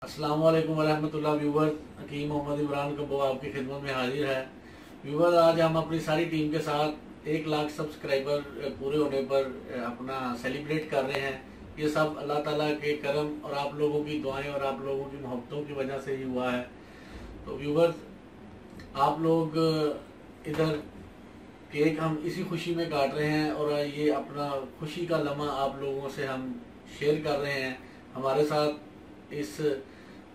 अस्सलाम वालेकुम वरहमतुल्लाह। व्यूवर हकीम मोहम्मद इमरान कबो आपकी खिदमत में हाजिर है। व्यूवर आज हम अपनी सारी टीम के साथ 1 लाख सब्सक्राइबर पूरे होने पर अपना सेलिब्रेट कर रहे हैं। ये सब अल्लाह ताला के करम और आप लोगों की दुआएं और आप लोगों की मोहब्बतों की वजह से ही हुआ है। तो व्यूवर आप लोग इधर केक हम इसी खुशी में काट रहे हैं और ये अपना खुशी का लम्हा आप लोगों से हम शेयर कर रहे हैं। हमारे साथ इस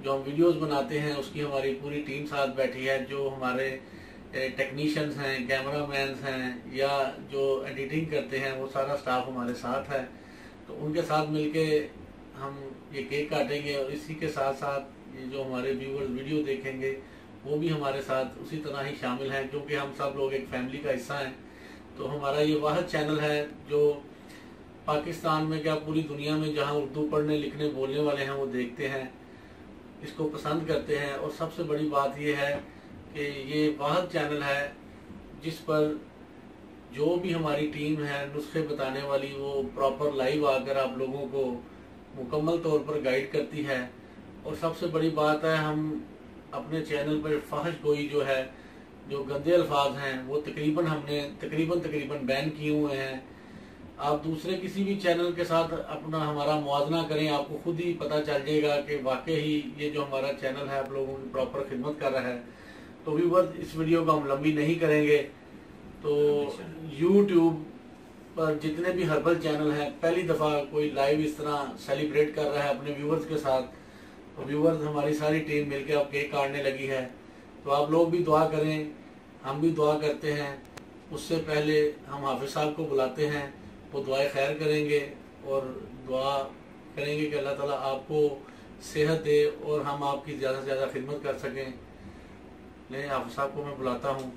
जो हम वीडियोस बनाते हैं उसकी हमारी पूरी टीम साथ बैठी है। जो हमारे टेक्नीशियंस हैं, कैमरामैन्स हैं या जो एडिटिंग करते हैं वो सारा स्टाफ हमारे साथ है। तो उनके साथ मिलके हम ये केक काटेंगे और इसी के साथ साथ ये जो हमारे व्यूअर्स वीडियो देखेंगे वो भी हमारे साथ उसी तरह ही शामिल हैं, क्योंकि हम सब लोग एक फैमिली का हिस्सा हैं। तो हमारा ये वाहिद चैनल है जो पाकिस्तान में क्या पूरी दुनिया में जहाँ उर्दू पढ़ने लिखने बोलने वाले हैं वो देखते हैं, इसको पसंद करते हैं। और सबसे बड़ी बात ये है कि ये वाहिद चैनल है जिस पर जो भी हमारी टीम है नुस्खे बताने वाली वो प्रॉपर लाइव आकर आप लोगों को मुकम्मल तौर पर गाइड करती है। और सबसे बड़ी बात है, हम अपने चैनल पर फाहिश गोई जो है, जो गंदे अल्फाज हैं वो हमने तकरीबन बैन किए हुए हैं। आप दूसरे किसी भी चैनल के साथ अपना हमारा मुआवजा करें, आपको खुद ही पता चल जाएगा कि वाकई ही ये जो हमारा चैनल है आप लोगों की प्रॉपर खिदमत कर रहा है। तो व्यूअर्स इस वीडियो को हम लंबी नहीं करेंगे। तो यूट्यूब पर जितने भी हर्बल चैनल हैं पहली दफ़ा कोई लाइव इस तरह सेलिब्रेट कर रहा है अपने व्यूअर्स के साथ। तो व्यूअर्स हमारी सारी टीम मिलकर अब केक काटने लगी है। तो आप लोग भी दुआ करें, हम भी दुआ करते हैं। उससे पहले हम हाफिज साहब को बुलाते हैं, वो दुआएं खैर करेंगे और दुआ करेंगे कि अल्लाह ताला आपको सेहत दे और हम आपकी ज़्यादा से ज़्यादा खिदमत कर सकें। ले हाफिज साहब को मैं बुलाता हूँ।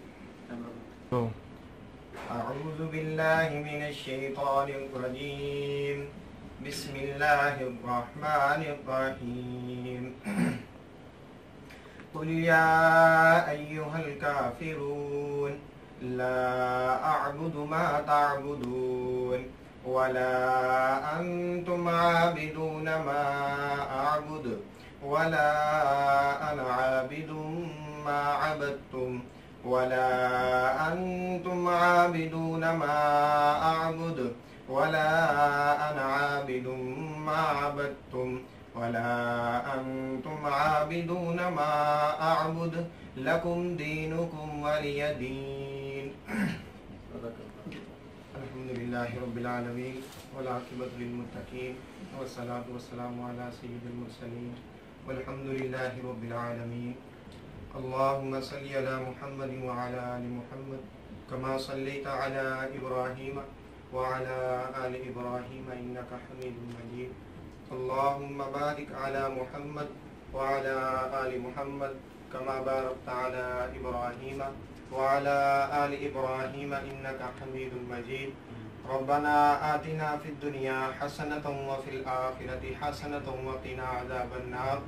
अऊज़ु बिल्लाहि मिनश शैतानिर रजीम। बिस्मिल्लाहिर रहमानिर रहीम। कुल या अय्युहल काफिरून ला अअबुदु मा तअबुदून वला अंतुम आबिदून मा अअबुद वला अना आबिदुम मा अबदतुम वला अंतुम आबिदून मा अअबुद वला अना आबिदुम मा अबदतुम वला अंतुम आबिदून मा अअबुद लकुम दीनुकुम वलिय दीन। अल्हम्दुलिल्लाहि रब्बिल आलमीन वल आक़िबतु लिल मुत्तक़ीन वस्सलातु वस्सलामु अला सय्यिदिल मुरसलीन वल्हम्दुलिल्लाहि रब्बिल आलमीन। अल्लाहुम्मा सल्लि अला मुहम्मद व अला आलि मुहम्मद कमा सल्लैता अला इब्राहीम व अला आलि इब्राहीम इन्नका हमीदुम मजीद। अल्लाहुम्मा बारिक अला मुहम्मद व अला आलि मुहम्मद कमा बारकता अला इब्राहीम व अला आलि इब्राहीम इन्नका हमीदुम मजीद। रब्बना आतिना फिद दुनिया हसनतन व फिल आखिरति हसनतन व क़िना अज़ाबन नार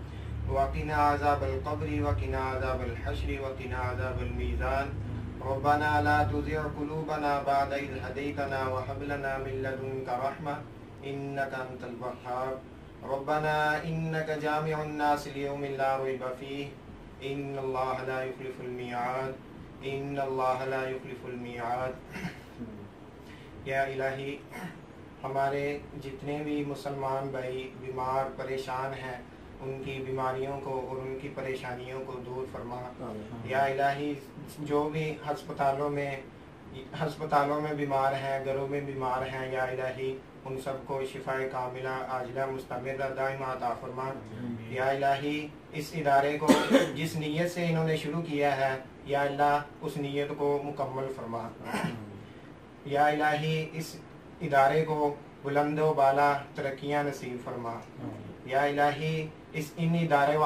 वक़िना अज़ाबल क़ब्रि वक़िना अज़ाबल हश्रि वक़िना अज़ाबल मीज़ान। रब्बना ला तुज़िग़ क़ुलूबना बअद इज़ हदैतना व हब लना मिन लदुनका रहमा इन्नका अंतल वह्हाब। रब्बना इन्नका जामिउन नास लियौमिन ला रैब फ़ीह इन्नल्लाहा ला युख़्लिफ़ुल मिआद इन्नल्लाहा ला युख़्लिफ़ुल मिआद। या इलाही, हमारे जितने भी मुसलमान भाई बीमार परेशान हैं उनकी बीमारियों को और उनकी परेशानियों को दूर फरमा। या इलाही, जो भी हस्पतालों में बीमार हैं, घरों में बीमार हैं, या इलाही उन सबको शिफाए कामिला आजिला मुस्तमिरा दाइमा अता फरमा। या इलाही, इस इदारे को जिस नीयत से इन्होंने शुरू किया है या अल्लाह उस नीयत को मुकम्मल फरमा। या इलाही, इस इदारे को बुलंदो बाला तरक्कियाँ नसीब फरमा। या इलाही, इन इदारे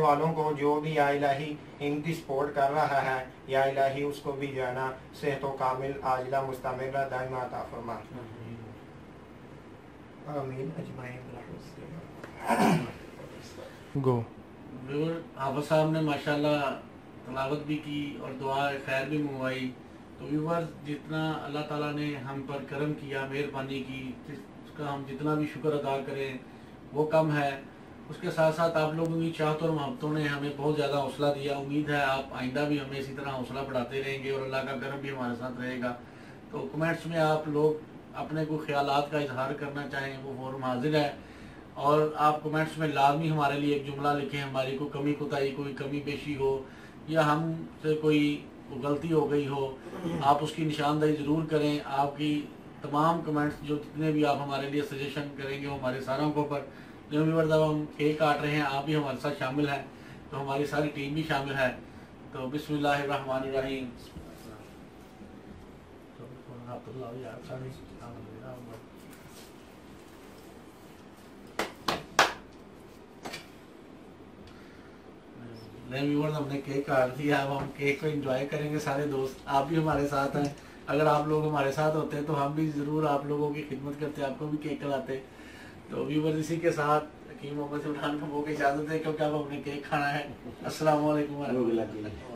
वालों को जो भी या इलाही इनकी सपोर्ट कर रहा है या इलाही उसको भी जाना सेहत कामिल आजिला मुस्तमिरा दाइमा अता फरमा। आमीन अजमाइन। गो हाफिज साहब ने माशाल्लाह तलावत भी की और दुआ खैर भी मंगवाई। तो व्यूअर्स, जितना अल्लाह ताला ने हम पर करम किया, मेहरबानी की, उसका हम जितना भी शुक्र अदा करें वो कम है। उसके साथ साथ आप लोगों की चाहत और मोहब्बतों ने हमें बहुत ज़्यादा हौसला दिया। उम्मीद है आप आइंदा भी हमें इसी तरह हौसला बढ़ाते रहेंगे और अल्लाह का करम भी हमारे साथ रहेगा। तो कमेंट्स में आप लोग अपने कोई ख्यालात का इजहार करना चाहें वो फ़ौरन हाजिर है, और आप कमेंट्स में लाजमी हमारे लिए एक जुमला लिखें, हमारी कोई कमी कोताही, कोई कमी पेशी हो या हमसे कोई गलती हो गई हो, आप उसकी निशानदही ज़रूर करें। आपकी तमाम कमेंट्स जो जितने भी आप हमारे लिए सजेशन करेंगे वो हमारे सारों को पर जो भी जब हम केक काट रहे हैं आप भी हमारे साथ शामिल हैं, तो हमारी सारी टीम भी शामिल है। तो बिस्मिल्लाहिर्रहमानिर्रहीम। हमने केक काट दिया, अब हम केक को एंजॉय करेंगे सारे दोस्त। आप भी हमारे साथ हैं, अगर आप लोग हमारे साथ होते हैं तो हम भी ज़रूर आप लोगों की खिदमत करते, आपको भी केक खिलाते। तो व्यूअर्स इसी के साथ हकीम मोहम्मद इमरान को इजाज़त है, क्योंकि अब हमने केक खाना है। अस्सलाम वालेकुम।